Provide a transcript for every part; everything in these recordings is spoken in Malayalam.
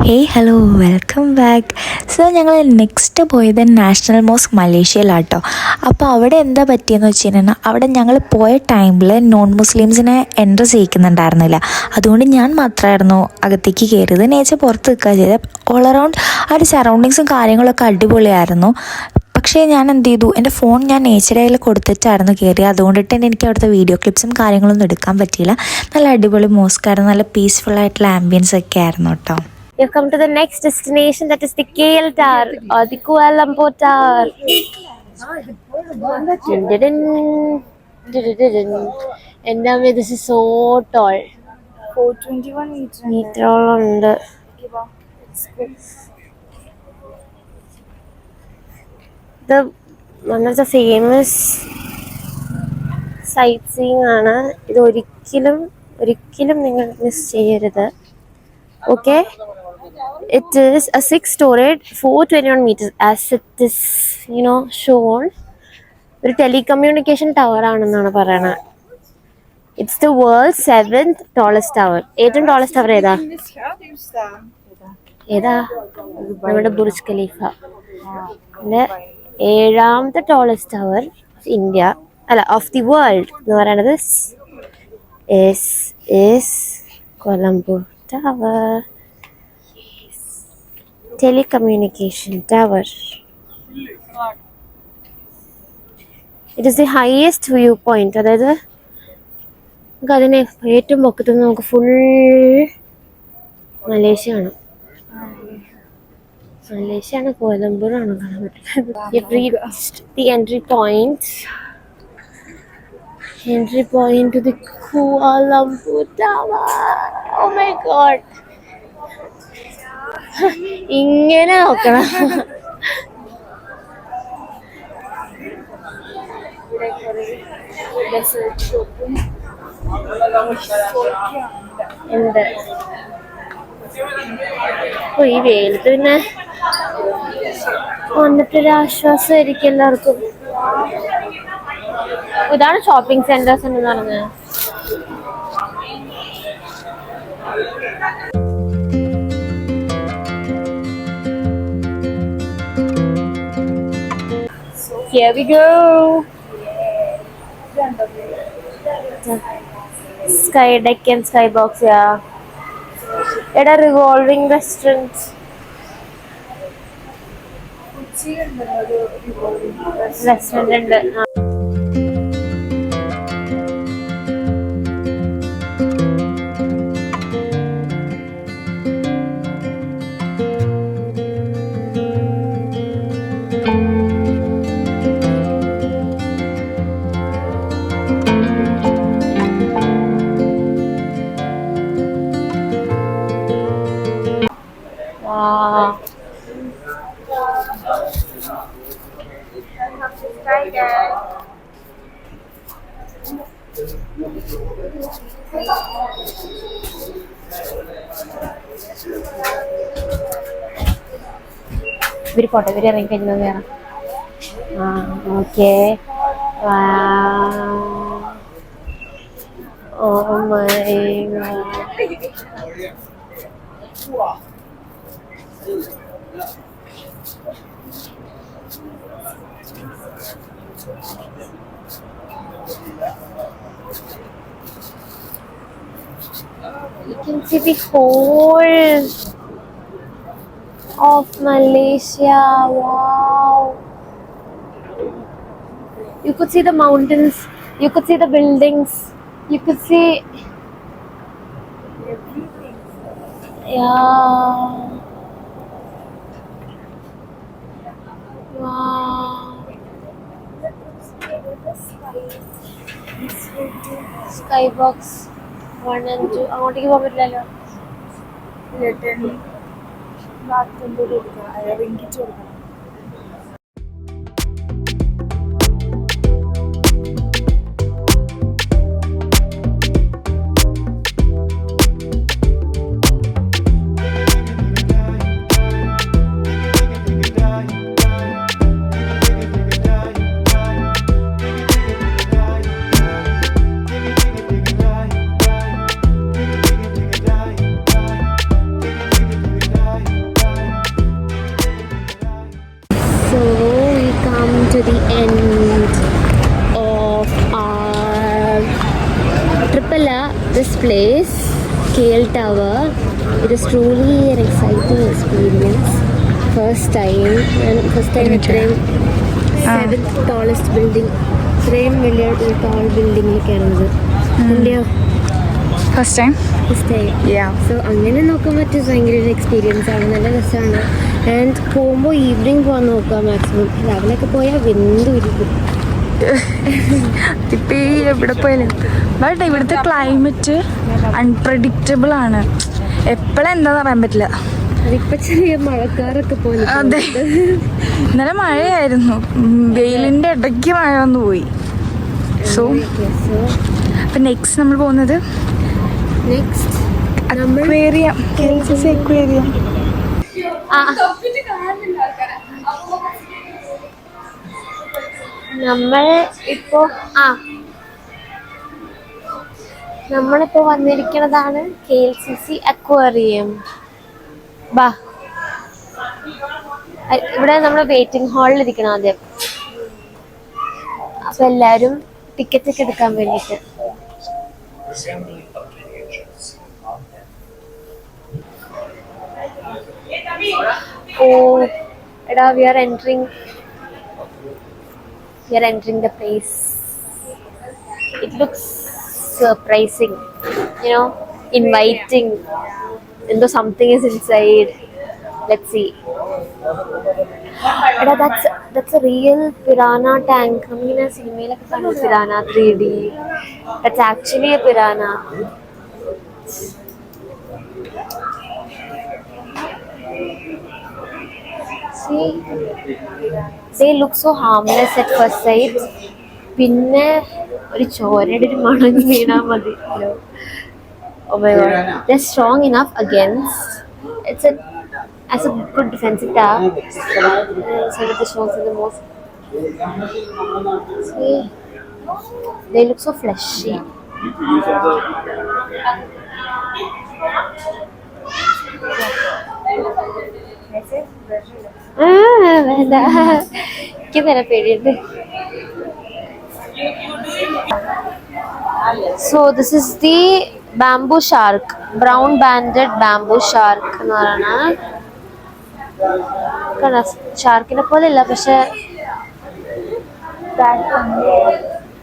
Hey hello welcome back. So ഞങ്ങൾ നെക്സ്റ്റ് പോയത് നാഷണൽ മോസ്ക് മലേഷ്യയിലാട്ടോ. അപ്പോൾ അവിടെ എന്താ പറ്റിയെന്ന് വെച്ച് കഴിഞ്ഞാൽ അവിടെ ഞങ്ങൾ പോയ ടൈമിൽ നോൺ മുസ്ലിംസിനെ എൻട്രി ചെയ്യിക്കുന്നുണ്ടായിരുന്നില്ല. അതുകൊണ്ട് ഞാൻ മാത്രമായിരുന്നു അകത്തേക്ക് കയറിയത്. നേച്ചർ പുറത്ത് നിൽക്കുക ചെയ്തത്. ഓൾ അറൗണ്ട് ആ ഒരു സറൗണ്ടിങ്സും കാര്യങ്ങളൊക്കെ അടിപൊളിയായിരുന്നു. പക്ഷേ ഞാൻ എന്ത് ചെയ്തു, എൻ്റെ ഫോൺ ഞാൻ നേച്ചറുടെ കയ്യിൽ കൊടുത്തിട്ടായിരുന്നു കയറി. അതുകൊണ്ടിട്ട് തന്നെ എനിക്ക് അവിടുത്തെ വീഡിയോ ക്ലിപ്സും കാര്യങ്ങളൊന്നും എടുക്കാൻ പറ്റിയില്ല. നല്ല അടിപൊളി മോസ്കായിരുന്നു, നല്ല പീസ്ഫുൾ ആയിട്ടുള്ള ആംബിയൻസ് ഒക്കെ ആയിരുന്നു കേട്ടോ. You come to the next destination, that is the KL Tower or the Kuala Lumpur Tower. And now this is so tall. 421 meter ഉണ്ട്. The one of the famous sightseeing ആണ്. ഇത് ഒരിക്കലും നിങ്ങൾ മിസ് ചെയ്യരുത്. Okay, it is a 6-storied 421 meters as it is shown. ഒരു ടെലികമ്മ്യൂണിക്കേഷൻ ടവർ ആണെന്നാണ് പറയണത്. It's the world 7th tallest tower. ഏറ്റവും ടോളസ്റ്റ് ടവർ ഏതാ? നമ്മുടെ ബുർജ് ഖലീഫ. പിന്നെ 7th tallest tower ഇന്ത്യ അല്ല ഓഫ് ദി വേൾഡ് എന്ന് പറയുന്നത് is Colombo Tower. Telecommunication tower. It is the highest viewpoint. അതായത് നമുക്ക് അതിനെ ഏറ്റവും പൊക്കത്തു നിന്ന് നമുക്ക് ഫുൾ മലേഷ്യയാണ്. കോലംബൂറാണ് കാണാൻ പറ്റുന്നത്. You've reached the entry point to the Kuala Lumpur Tower. Oh my god. ഇങ്ങനെ നോക്കണം. എന്ത് ഈ വെയിലത്ത് പിന്നെ വന്നിട്ടൊരു ആശ്വാസമായിരിക്കും എല്ലാവർക്കും. ഇതാണ് ഷോപ്പിംഗ് സെന്റേഴ്സ് എന്ന് പറഞ്ഞത്. Here we go. Sky deck and skybox, yeah. It's a revolving restaurant. Restaurant. ഇവര് ഇറങ്ങി കഴിഞ്ഞാൽ വേണം. Okay. Oh my god. You can see the whole of Malaysia. Wow. You could see the mountains, you could see the buildings, you could see everything. Yeah. Wow. Skybox 1 and 2. അങ്ങോട്ടേക്ക് പോകാൻ പറ്റില്ലല്ലോ. place, KL Tower. It is truly an exciting experience. First time ഇത്രയും സെവൻത് ടോളസ്റ്റ് ബിൽഡിംഗ്, ഇത്രയും വലിയ ഒരു ടോൾ ബിൽഡിങ്ങിൽ കയറുന്നത് ഇന്ത്യ ഫസ്റ്റ് ടൈം. സോ അങ്ങനെ നോക്കുമ്പോൾ ഭയങ്കര ഒരു എക്സ്പീരിയൻസ് ആണ്, നല്ല രസമാണ്. ആൻഡ് പോകുമ്പോൾ ഈവനിങ് പോകാൻ നോക്കുക മാക്സിമം. രാവിലെയൊക്കെ പോയാൽ വെന്തുരിക്കും. ഇപ്പം ഈ എവിടെ പോയാലും ബട്ട് ഇവിടുത്തെ ക്ലൈമറ്റ് അൺപ്രഡിക്റ്റബിൾ ആണ്. എപ്പോഴും എന്താന്ന് പറയാൻ പറ്റില്ല. അതിപ്പോൾ ചെറിയ മഴക്കാരൊക്കെ പോലെ. അതെ, ഇന്നലെ മഴയായിരുന്നു, വെയിലിൻ്റെ ഇടയ്ക്ക് മഴ വന്നു പോയി. സോ അപ്പം നെക്സ്റ്റ് നമ്മൾ പോകുന്നത് അക്വേറിയം, KLCC അക്വേറിയം. നമ്മളിപ്പോ വന്നിരിക്കുന്നതാണ് KLCC അക്വേറിയം. ബാ, ഇവിടെ നമ്മൾ വെയിറ്റിംഗ് ഹാളിൽ ഇരിക്കണം ആദ്യം. അപ്പൊ എല്ലാരും ടിക്കറ്റ് ഒക്കെ എടുക്കാൻ വേണ്ടിട്ട്. എടാ, we are entering the place. It looks surprising, inviting. Though something is inside. Let's see. Eda, that's a real piranha tank. Namina cinema like piranha 3D. That's actually a piranha. See, they look so harmless at first sight. പിന്നെ ഒരു ചോരയുടെ ഒരു മണം വീണാൽ മതി. Oh my god, they're strong enough against. As a good defensive tower. So the shows are the most. See, they look so fleshy. So this is the bamboo shark, brown banded bamboo shark. ഷാർക്കിനെ പോലെ ഇല്ല, പക്ഷെ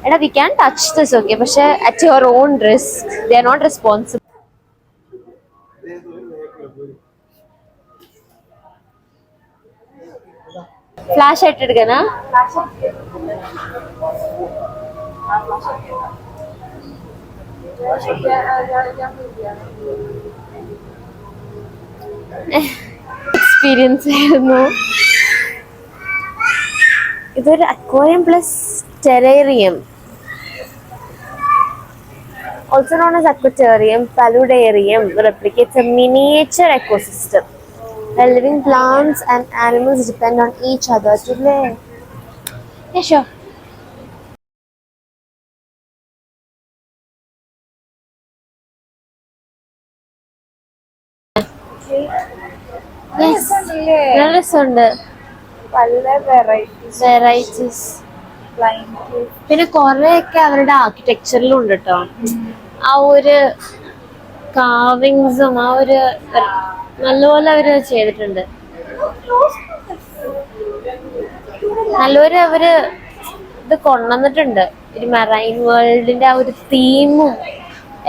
എടാ, we can touch this, okay, പക്ഷെ at your own risk. They are not responsible. Flash ആയിട്ട് എടുക്കാനാ? എക്സ്പീരിയൻസ് ആയിരുന്നു. ഇതൊരു aquarium plus terrarium, also known as aquatorium, paludarium, replicates a miniature ecosystem where living plants and animals depend on each other to live. Yeah, sure. Yes, നല്ല രസമുണ്ട്. പല വെറൈറ്റീസ്. പിന്നെ കൊറേയൊക്കെ അവരുടെ ആർക്കിടെക്ചറിലും ഉണ്ട് കേട്ടോ. ആ ഒരു കാവിങ്സും ആ ഒരു നല്ലപോലെ അവര് ചെയ്തിട്ടുണ്ട്. നല്ലപോലെ അവര് ഇത് കൊണ്ടുവന്നിട്ടുണ്ട്. ഒരു മറൈൻ വേൾഡിന്റെ ആ ഒരു തീമും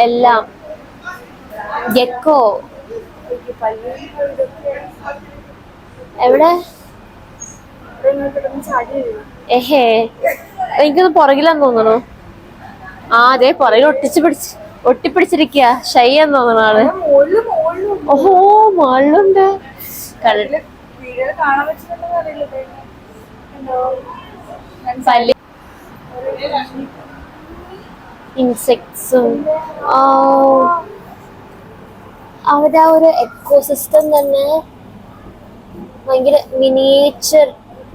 എല്ലാം. ഗെക്കോ എവിടെ? ഏഹേ, എനിക്കൊന്ന് പുറകിലാന്ന് തോന്നണു. ആ, അതെ, പുറകിൽ ഒട്ടിപ്പിടിച്ചിരിക്കുക. ഷൈയാന്ന് തോന്നണ ആള്. ഓഹോ, മുകളിലുണ്ട്. ഇൻസെക്ട്സും അവരുടെ ആ ഒരു എക്കോസിസ്റ്റം തന്നെ ഭയങ്കര മിനിയേച്ചർ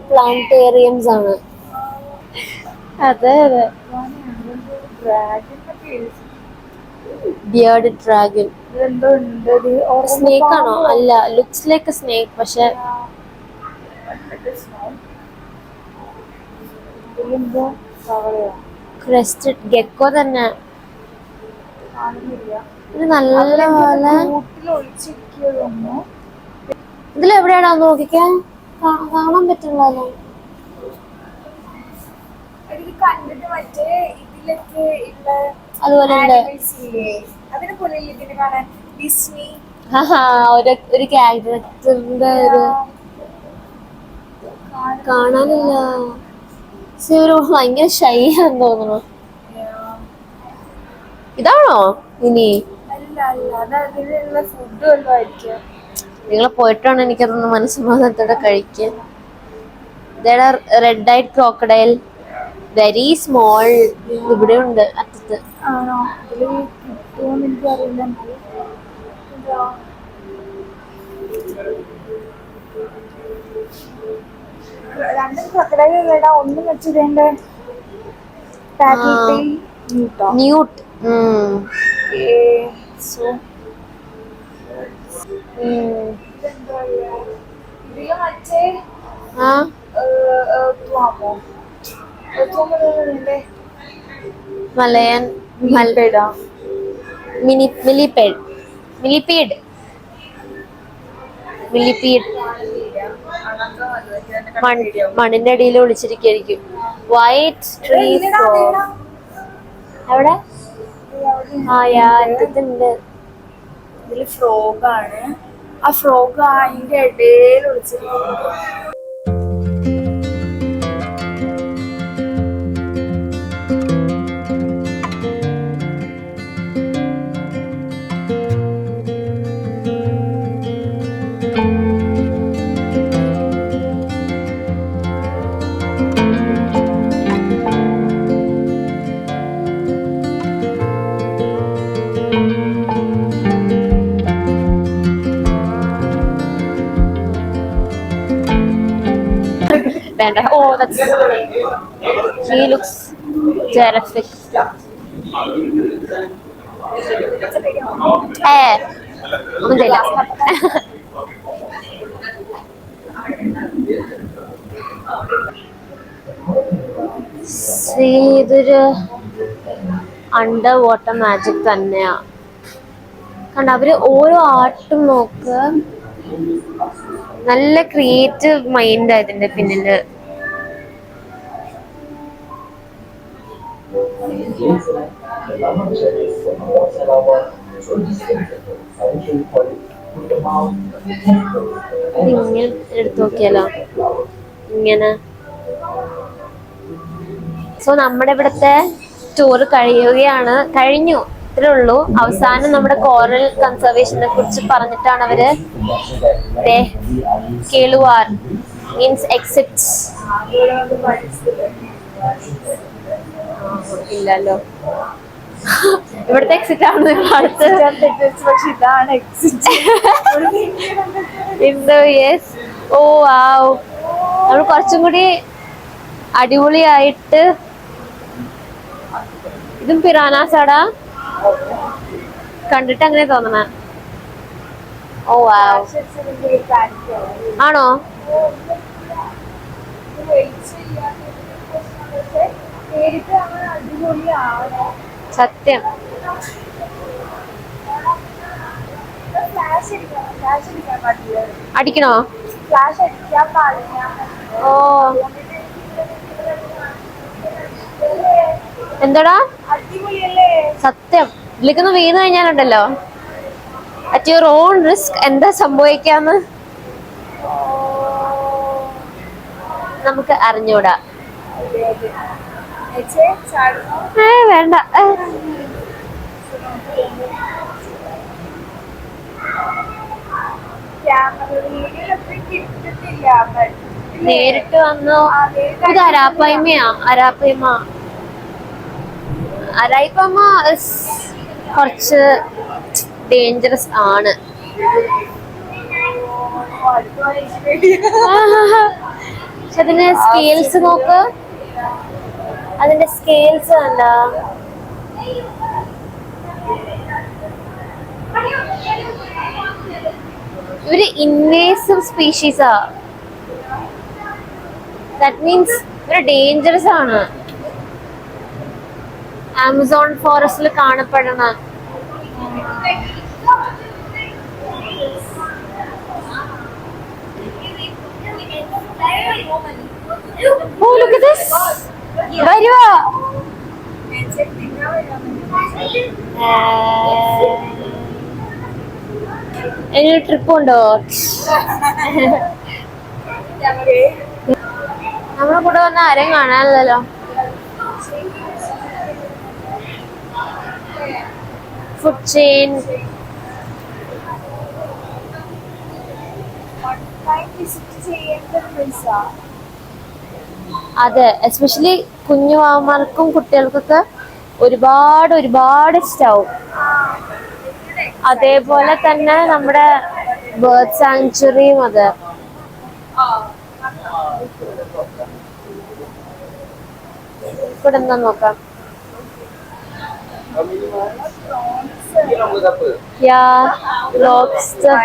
പ്ലാനറ്റേറിയംസ് ആണ്. അതെ അതെ, ബിയർഡ് ഡ്രാഗൺ. സ്നേക്ക് ആണോ? അല്ല, ലുക്സ് ലൈക്ക് സ്നേക്ക്, പക്ഷെ ക്രെസ്റ്റഡ് ഗെക്കോ തന്നെ. ഇത് നല്ല പോലെ ഒളിച്ചിരിക്കുന്നു. ഇതിലെവിടെയാണോ നോക്കിക്കാൻ കാണാൻ പറ്റുള്ളല്ലോ. കണ്ടിട്ട് മറ്റേ ഇതിലൊക്കെ ഉള്ള അതുപോലെ അതിനെ പോലെ ഇതിന് കാണാൻ ഡിസ്നി ഒരു ക്യാരക്ടറിന്റെ ഒരു കാണാനില്ല. ഒരു ഭയങ്കര ഷൈ ആണെന്ന് തോന്നുന്നു. ഇതാണോ ഇനി? ഫുഡ് വല്ലതും ആയിരിക്കും. നിങ്ങൾ പോയിട്ടാണ് എനിക്കതൊന്ന് മനസ്സമാധാനത്തോടെ കഴിക്കാൻ. ഇതേടെ റെഡ് ഐഡ് ക്രോക്കഡൈൽ, വെരി സ്മോൾ. ഇവിടെ ഉണ്ട് അറ്റത്ത്. ആണോ? ഇതില് കിട്ടുമോന്ന് എനിക്കറിയില്ല. രണ്ടും ക്രൊക്കഡൈൽ ഒന്നും വെച്ചതിന്റെ ന്യൂട്ട്. മലയൻ മിലിപീഡ് മണ്ണിന്റെ അടിയിൽ ഒളിച്ചിരിക്കും. White tree frog. എവിടെ? ഉണ്ട്. ഇതില് ഫ്രോഗാണ്. ആ ഫ്രോഗ് അതിന്റെ ഇടയിൽ ഒളിച്ചിരിക്കുന്നു. Oh, that's he looks terrific. ഒന്നുമില്ല. ഇതൊരു അണ്ടർ വാട്ടർ മാജിക് തന്നെയാ. കണ്ട അവര് ഓരോ ആർട്ടും നോക്ക്. നല്ല ക്രിയേറ്റീവ് മൈൻഡാ ഇതിന്റെ പിന്നില്. ഇങ്ങനെ എടുത്തു നോക്കിയാലോ ഇങ്ങനെ. സോ നമ്മുടെ ഇവിടുത്തെ ടൂർ കഴിഞ്ഞു. ഇത്രേ ഉള്ളൂ. അവസാനം നമ്മുടെ കോറൽ കൺസർവേഷനെ കുറിച്ച് പറഞ്ഞിട്ടാണ് അവര് കേളുവാർ മീൻസ് എക്സിറ്റ് ഇല്ലല്ലോ. ഇവിടുത്തെ എക്സിറ്റ് ആണ് അടുത്ത്. പക്ഷെ ഇതാണ് എക്സിറ്റ്. യെസ്. ഓ വാവ്. നമ്മൾ കുറച്ചും കൂടി അടിപൊളിയായിട്ട്. ഇതും പിറാനാസാടാ കണ്ടിട്ട് അങ്ങനെ തോന്നണ. ഓ വാവ്. ആണോ? സത്യം. അടിക്കണോ? ഓ എന്താടാ സത്യം. ഇതിലേക്കൊന്ന് വീണ് കഴിഞ്ഞാലുണ്ടല്ലോ അറ്റ് യുവർ ഓൺ റിസ്ക് എന്താ സംഭവിക്കാന്ന് നമുക്ക് അറിഞ്ഞൂടാ. വേണ്ട. നേരിട്ട് വന്നു. ഇത് അരാപ്പയ്മ കുറച്ച് ഡേഞ്ചറസ് ആണ്. പക്ഷെ അതിന്റെ സ്കെയിൽസ് നോക്ക്. അതിന്റെ സ്കെയിൽസ് കണ്ട. ഇവര് ഇൻവേസീവ് സ്പീഷീസാ. ദാറ്റ് മീൻസ് ഇവര് ഡേഞ്ചറസ് ആണ്. ആമസോൺ ഫോറസ്റ്റിൽ കാണപ്പെടണ Oh, look at this. വരുവാ. ഇനി ട്രിപ്പ് ഉണ്ടോ? നമ്മളെ കൂടെ വന്ന ആരെയും കാണാനില്ലല്ലോ. Food chain. അതെ, എസ്പെഷ്യലി കുഞ്ഞുമാമാർക്കും കുട്ടികൾക്കൊക്കെ ഒരുപാട് ഒരുപാട് ഇഷ്ടാവും. അതേപോലെ തന്നെ നമ്മുടെ ബേർഡ് സാങ്ച്വറിയും അതെ. ഇവിടെ എന്താ നോക്കാം. ലോബ്സ്റ്റർ.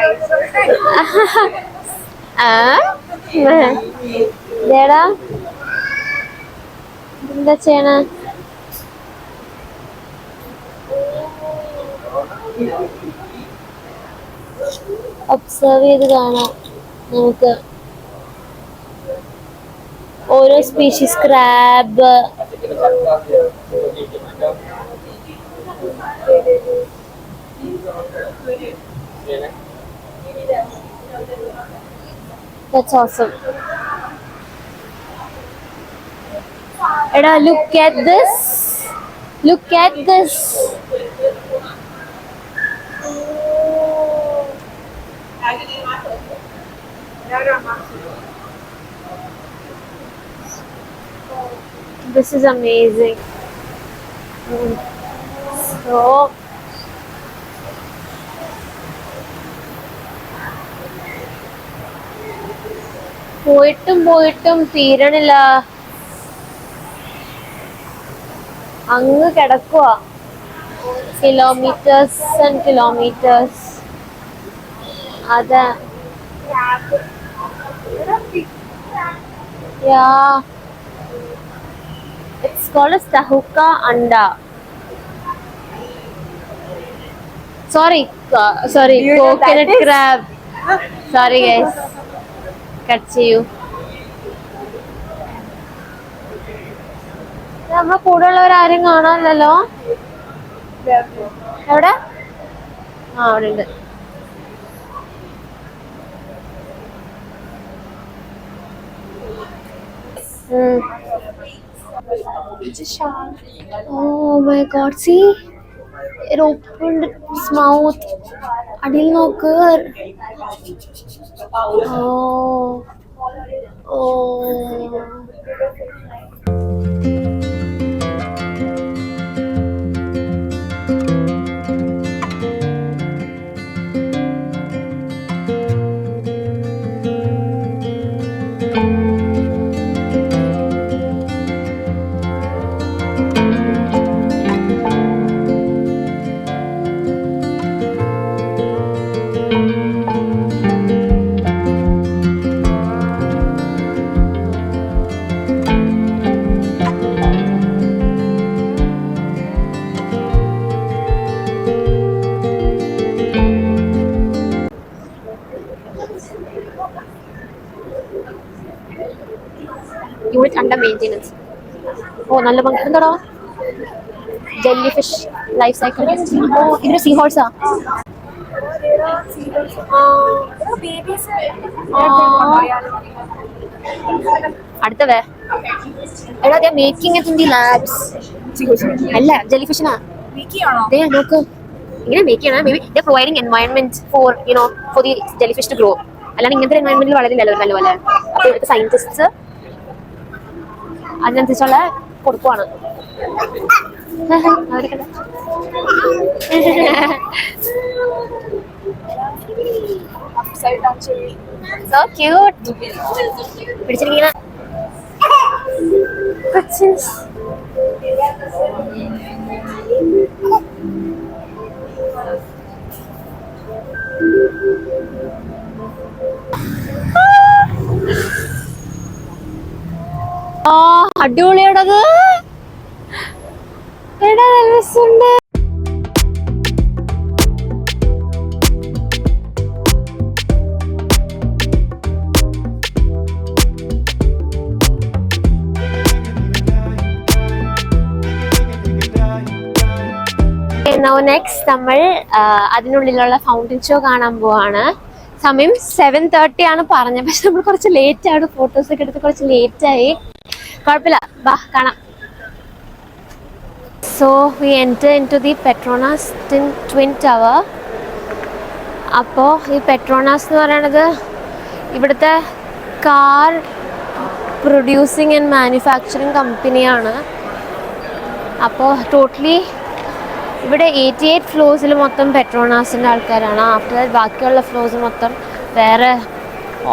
േടാ എന്താ ചെയ്യണ? ഒബ്സർവ് ചെയ്ത് കാണാം നമുക്ക്. ഓരോ species crab. That's awesome. Eda, look at this. Look at this. This is amazing. So പോയിട്ടും തീരണില്ല. അങ്ങ് കിടക്കുക. Kilometres and kilometres. അതെ. It's called as Tahuka Anda. Sorry, coconut crab. Sorry guys. Cut to you. നമ്മളെ കൂടെ ഉള്ളവരാരും കാണാനില്ലല്ലോ. എവിടെ? അവിടെ ഉണ്ട്. Oh my god, see? It opened its mouth. അടിയിൽ നോക്ക്. Unit under maintenance. Oh, നല്ല ഭംഗി. എന്താടാ? Jelly fish life cycle. ഓ, ഇതിന് സീ ഹോഴ്സാ. അടുത്തവേ എടാ, they are making it in the labs. അല്ല, ജെല്ലി ഫിഷിനാ നോക്ക് ഇങ്ങനെ മേക്ക് ചെയ്യണം. May be they are providing environment for for the jellyfish to grow. അല്ലാണ്ട് ഇങ്ങനത്തെ എൻവയോൺമെന്റിൽ വളരില്ലല്ലോ നല്ലപോലെ. അപ്പൊ ഇവിടുത്തെ സയന്റിസ്റ്റ് അതിനനുസരിച്ചുള്ള കൊടുക്കുവാണ്. So cute. പിടിച്ചിരിക്കുന്ന അടിപൊളിയാണത്. എടാ രസമുണ്ട്. നൗ നെക്സ്റ്റ് നമ്മൾ അതിനുള്ളിലുള്ള ഫൗണ്ടൻ ഷോ കാണാൻ പോവാണ്. സമയം 7:30 ആണ് പറഞ്ഞത്, പക്ഷെ നമ്മൾ കുറച്ച് ലേറ്റ് ആണ്, ഫോട്ടോസൊക്കെ എടുത്ത് കുറച്ച് ലേറ്റായി. കുഴപ്പമില്ല, വാ കാണാം. So we enter into the Petronas twin tower. അപ്പോൾ ഈ പെട്രോണാസ് എന്ന് പറയുന്നത് ഇവിടുത്തെ കാർ പ്രൊഡ്യൂസിങ് ആൻഡ് മാനുഫാക്ചറിങ് കമ്പനിയാണ്. അപ്പോൾ ടോട്ടലി ഇവിടെ 88 ഫ്ലോർസിൽ മൊത്തം പെട്രോണാസിൻ്റെ ആൾക്കാരാണ്. ആഫ്റ്റർ ദാറ്റ് ബാക്കിയുള്ള ഫ്ലോർസ് മൊത്തം വേറെ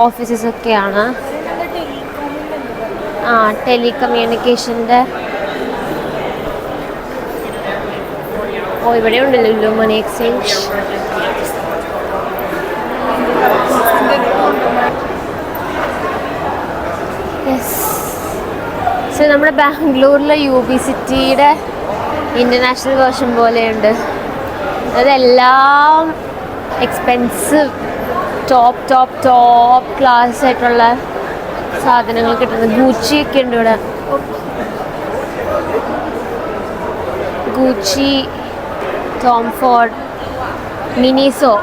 ഓഫീസസ് ഒക്കെയാണ്. ടെലികമ്മ്യൂണിക്കേഷൻ്റെ. ഇവിടെ ഉണ്ടല്ലോ മണി എക്സ്ചേഞ്ച്. യെസ്. സോ നമ്മുടെ ബാംഗ്ലൂരിലെ UB-സിറ്റിയുടെ ഇൻ്റർനാഷണൽ വേർഷൻ പോലെയുണ്ട്. അതെല്ലാം എക്സ്പെൻസീവ് ടോപ്പ് ക്ലാസ് ആയിട്ടുള്ള സാധനങ്ങൾ കിട്ടുന്നത്. ഗൂച്ചിയൊക്കെ ഉണ്ട് ഇവിടെ. ഗൂച്ചി, ടോം ഫോർഡ്, മിനിസോ,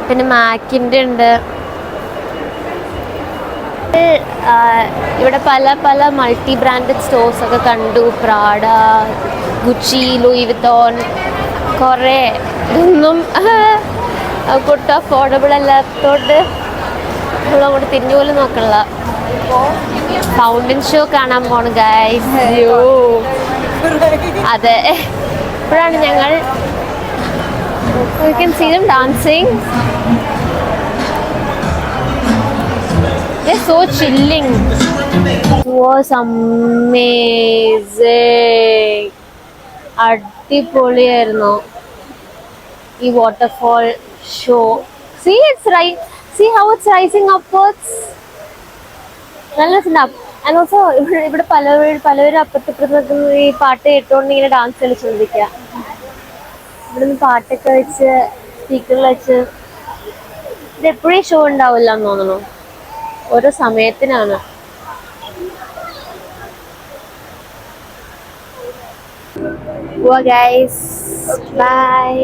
പിന്നെ മാക്കിൻ്റെ ഉണ്ട്. ഇവിടെ പല മൾട്ടി ബ്രാൻഡഡ് സ്റ്റോഴ്സ് ഒക്കെ കണ്ടു. Prada, Gucci, Louis Vuitton. കുറേ ഇതൊന്നും ഒട്ടും അഫോർഡബിൾ അല്ലാത്തതുകൊണ്ട് നമ്മളങ്ങോട്ട് തിരിഞ്ഞു പോലും നോക്കണില്ല. ഫൗണ്ടൻ ഷോ കാണാൻ പോണ് ഗൈസ്. അതെ, ഇപ്പോഴാണ് ഞങ്ങൾ you can see them dancing. They're so chilling. It was amazing. അടിപൊളിയായിരുന്നു ഈ waterfall show. See how it's rising upwards. നല്ല രസമുണ്ട്. ആൻഡ് ഓൾസോ ഇവിടെ പലവരും അപ്പുറത്ത് ഈ പാട്ട് കേട്ടുകൊണ്ട് ഇങ്ങനെ ഡാൻസ് കളിച്ചുകൊണ്ടിരിക്കുക. ഇവിടുന്ന് പാട്ടൊക്കെ വെച്ച് സ്പീക്കറിൽ വെച്ച്. ഇത് എപ്പോഴും ഷോ ഉണ്ടാവില്ല എന്ന് തോന്നുന്നു, ഓരോ സമയത്തിനാണ്. Guys bye.